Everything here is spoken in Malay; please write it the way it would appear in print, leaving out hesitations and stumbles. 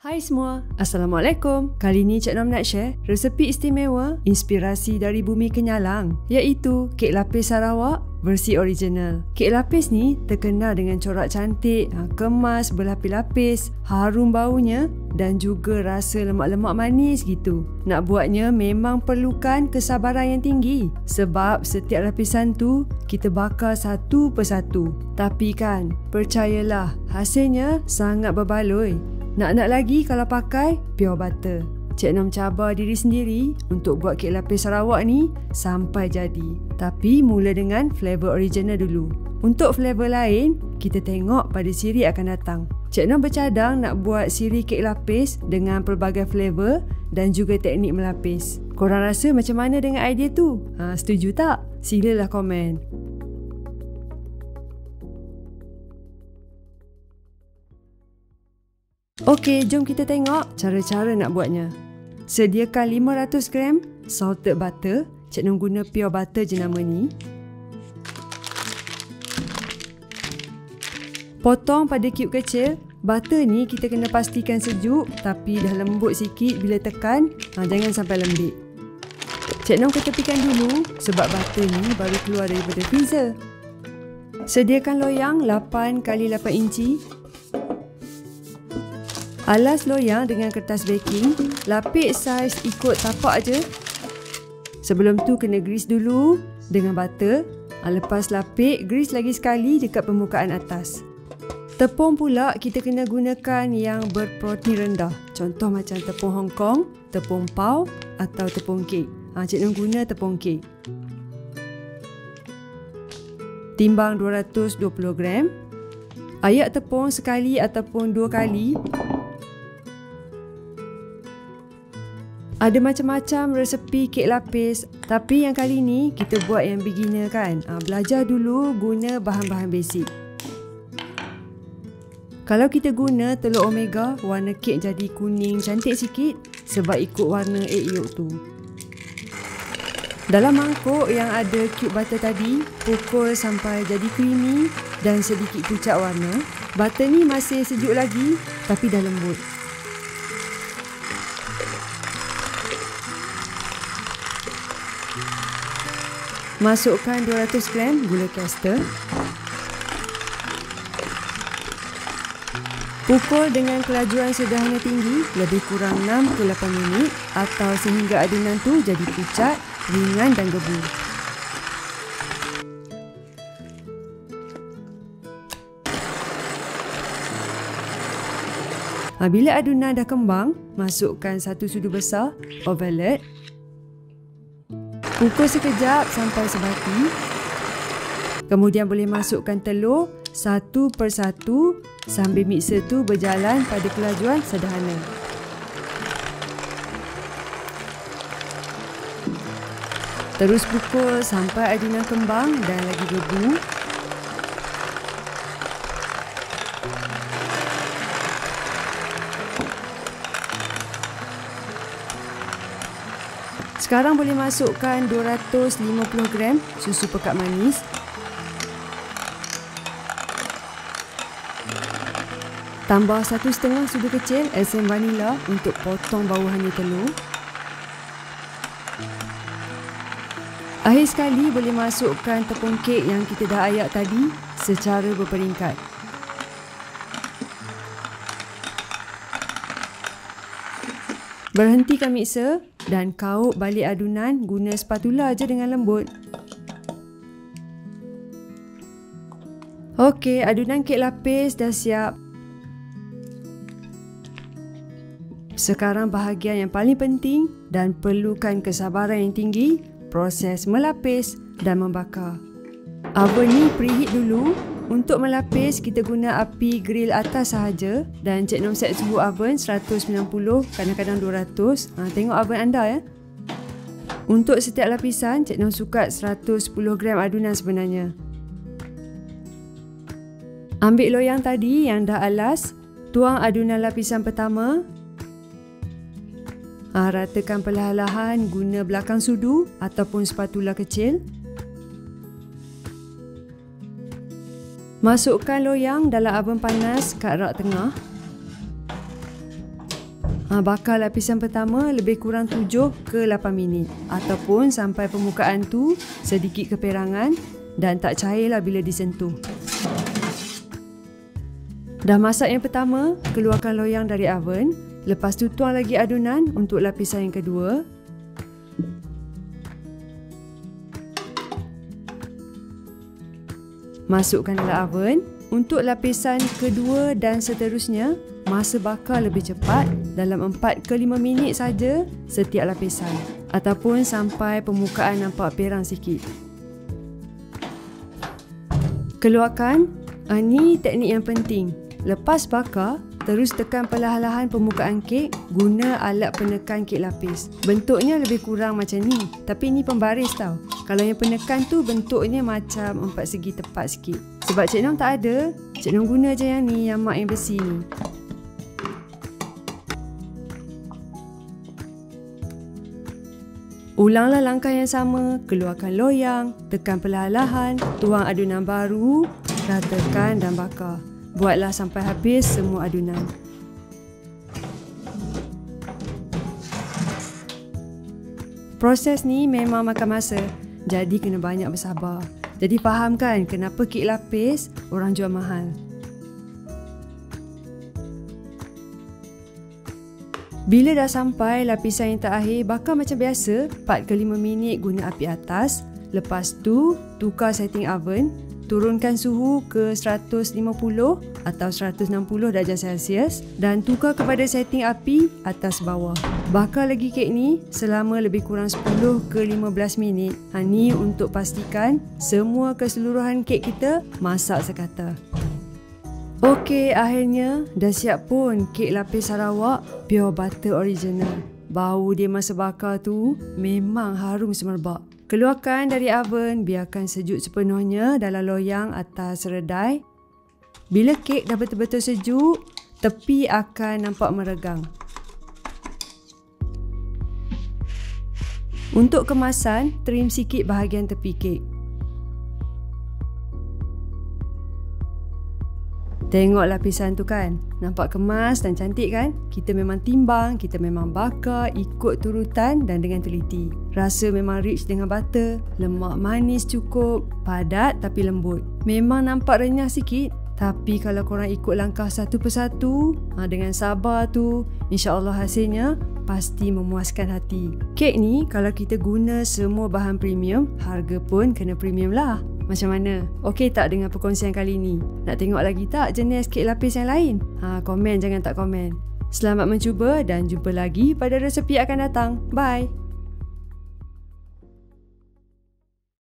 Hai semua, Assalamualaikum. Kali ni Cik Nom nak share resepi istimewa inspirasi dari bumi Kenyalang, iaitu kek lapis Sarawak versi original. Kek lapis ni terkenal dengan corak cantik, kemas, berlapis-lapis, harum baunya dan juga rasa lemak-lemak manis gitu. Nak buatnya memang perlukan kesabaran yang tinggi sebab setiap lapisan tu kita bakar satu persatu. Tapi kan, percayalah hasilnya sangat berbaloi. Nak lagi kalau pakai pure butter. Cik Nom cabar diri sendiri untuk buat kek lapis Sarawak ni sampai jadi. Tapi mula dengan flavor original dulu. Untuk flavor lain, kita tengok pada siri akan datang. Cik Nom bercadang nak buat siri kek lapis dengan pelbagai flavor dan juga teknik melapis. Korang rasa macam mana dengan idea tu? Setuju tak? Silalah komen. Okey, jom kita tengok cara-cara nak buatnya. Sediakan 500 gram salted butter. Cik Nom guna pure butter je nama ni. Potong pada cube kecil. Butter ni kita kena pastikan sejuk tapi dah lembut sikit bila tekan. Jangan sampai lembik. Cik Nom ketepikan dulu sebab butter ni baru keluar daripada freezer. Sediakan loyang 8 x 8 inci. Alas loyang dengan kertas baking. Lapis saiz ikut tapak je. Sebelum tu kena grease dulu dengan butter. Lepas lapik, grease lagi sekali dekat permukaan atas. Tepung pula kita kena gunakan yang berprotein rendah. Contoh macam tepung Hong Kong, tepung pau atau tepung kek. Cik Nom guna tepung kek. Timbang 220 gram. Ayak tepung sekali ataupun 2 kali. Ada macam-macam resepi kek lapis, tapi yang kali ni kita buat yang beginner kan. Belajar dulu guna bahan-bahan basic. Kalau kita guna telur omega, warna kek jadi kuning cantik sikit sebab ikut warna egg yolk tu. Dalam mangkuk yang ada cube butter tadi, pukul sampai jadi creamy dan sedikit pucat warna. Butter ni masih sejuk lagi tapi dah lembut. Masukkan 200 gram gula caster. Pukul dengan kelajuan sederhana tinggi lebih kurang 6 ke 8 minit atau sehingga adunan tu jadi pucat, ringan dan gebu. Bila adunan dah kembang, masukkan 1 sudu besar overload. Pukul sekejap sampai sebati. Kemudian boleh masukkan telur satu persatu sambil mixer tu berjalan pada kelajuan sederhana. Terus pukul sampai adunan kembang dan lagi gebu. Sekarang boleh masukkan 250 gram susu pekat manis. Tambah 1,5 sudu kecil esen vanila untuk potong bawahannya telur. Akhir sekali boleh masukkan tepung kek yang kita dah ayak tadi secara berperingkat. Berhentikan mixer dan kauk balik adunan guna spatula je dengan lembut. Okey, adunan kek lapis dah siap. Sekarang bahagian yang paling penting dan perlukan kesabaran yang tinggi, proses melapis dan membakar. Oven ni preheat dulu. Untuk melapis, kita guna api grill atas sahaja dan Cik Nom set suhu oven 190, kadang-kadang 200. Tengok oven anda ya. Untuk setiap lapisan, Cik Nom sukat 110 gram adunan sebenarnya. Ambil loyang tadi yang dah alas, tuang adunan lapisan pertama. Ratakan perlahan-lahan guna belakang sudu ataupun spatula kecil. Masukkan loyang dalam oven panas kat rak tengah. Bakar lapisan pertama lebih kurang 7 ke 8 minit ataupun sampai permukaan tu sedikit keperangan dan tak cairlah bila disentuh. Dah masak yang pertama, keluarkan loyang dari oven. Lepas tu tuang lagi adunan untuk lapisan yang kedua. Masukkan dalam oven. Untuk lapisan kedua dan seterusnya, masa bakar lebih cepat dalam 4 ke 5 minit saja setiap lapisan ataupun sampai permukaan nampak perang sikit. Keluarkan. Ini teknik yang penting. Lepas bakar, terus tekan perlahan-lahan permukaan kek guna alat penekan kek lapis. Bentuknya lebih kurang macam ni, tapi ni pembaris tau. Kalau yang penekan tu bentuknya macam 4 segi tepat sikit. Sebab Cik Nom tak ada, Cik Nom guna je yang ni, yang mak yang besi ni. Ulanglah langkah yang sama, keluarkan loyang, tekan perlahan-lahan, tuang adunan baru, ratakan dan bakar. Buatlah sampai habis semua adunan. Proses ni memang makan masa, jadi kena banyak bersabar. Jadi faham kan kenapa kek lapis orang jual mahal. Bila dah sampai lapisan yang terakhir, bakar macam biasa 4 ke 5 minit guna api atas. Lepas tu, tukar setting oven. Turunkan suhu ke 150 atau 160 darjah Celsius dan tukar kepada setting api atas bawah. Bakar lagi kek ni selama lebih kurang 10 ke 15 minit. Ni untuk pastikan semua keseluruhan kek kita masak sekata. Okey, akhirnya dah siap pun kek lapis Sarawak pure butter original. Bau dia masa bakar tu memang harum semerbak. Keluarkan dari oven, biarkan sejuk sepenuhnya dalam loyang atas redai. Bila kek dah betul-betul sejuk, tepi akan nampak meregang. Untuk kemasan, trim sikit bahagian tepi kek. Tengok lapisan tu kan, nampak kemas dan cantik kan? Kita memang timbang, kita memang bakar ikut turutan dan dengan teliti. Rasa memang rich dengan butter, lemak manis cukup, padat tapi lembut. Memang nampak renyah sikit, tapi kalau korang ikut langkah satu persatu dengan sabar tu, insya-Allah hasilnya pasti memuaskan hati. Kek ni kalau kita guna semua bahan premium, harga pun kena premium lah. Macam mana? Okey tak dengan perkongsian kali ni? Nak tengok lagi tak jenis kek lapis yang lain? Komen, jangan tak komen. Selamat mencuba dan jumpa lagi pada resepi akan datang. Bye!